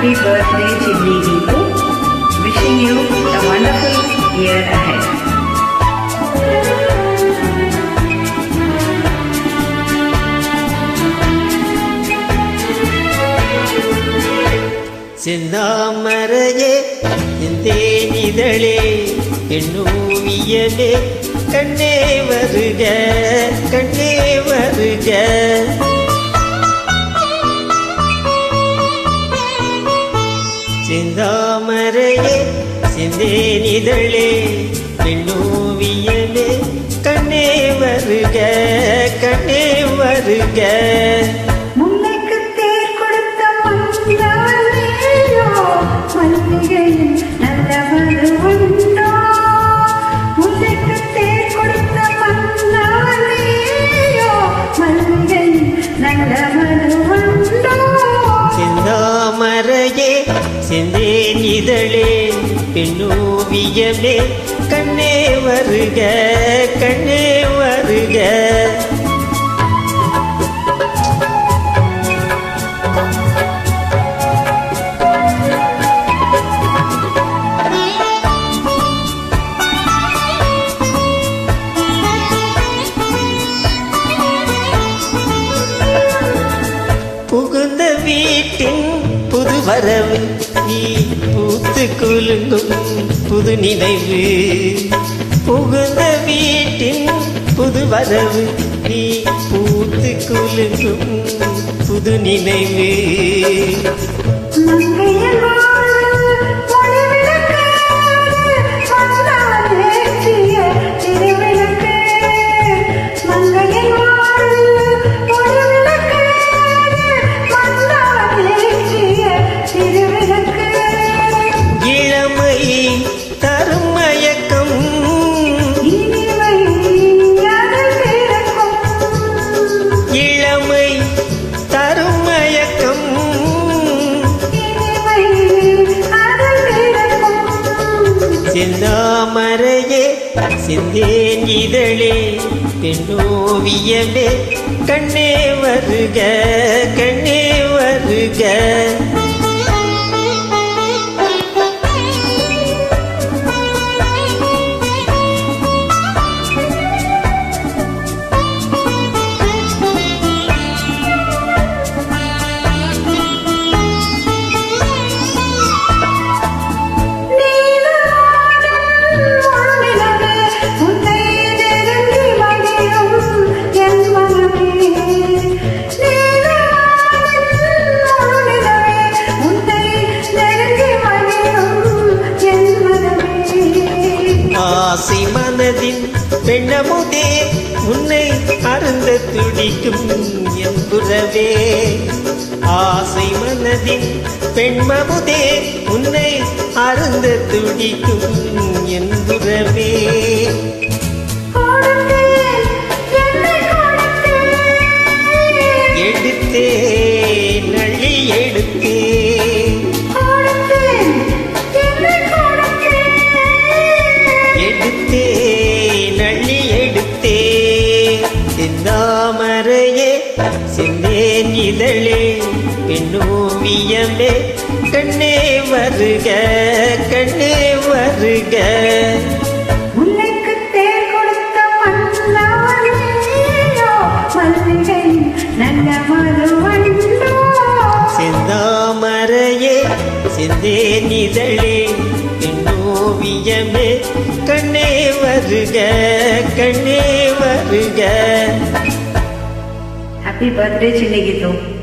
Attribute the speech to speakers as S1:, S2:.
S1: Happy birthday, Chilli Deepu. Wishing you a wonderful year ahead.
S2: செந்தாமரையே தேனிதழே எண்ணூவியலே கண்ணே வருக கண்ணே வருக. செந்தாமரையே செந்தேனிதழே எண்ணூவியலே கண்ணே வருக கண்ணே வருக. செந்தாமரையே செந்தேனிதழே பெண்ணோவியமே கண்ணே வருக கண்ணே வருக. புகுந்த வீட்டின் புது வரவு நீ பூத்து குலுங்கும் புது நினைவு. புகுந்த வீட்டின் புது வரவு நீ பூத்து குலுங்கும் புது நினைவு. செந்தாமரையே செந்தேனிதழே பெண்ணோவியமே கண்ணே வருக கண்ணே வருக. ஆசை மனதின் பெண்ணமுதே உன்னை அருந்த துடிக்கும் என் புறவே. ஆசை மனதின் பெண்மமுதே உன்னை அருந்த துடிக்கும் என் புறவே. எடுத்தே நள்ளி எடுத்தே எடுத்தே நள்ளி எடுத்தே. செந்தாமரையே செந்தேனிதழே பெண்ணோவியமே கண்ணே வருக கண்ணே வருக. செந்தாமரையே செந்தேனிதழே பெண்ணோவியமே கண்ணே வருக கண்ணே வருக.
S1: Happy birthday, Chilli Deepu.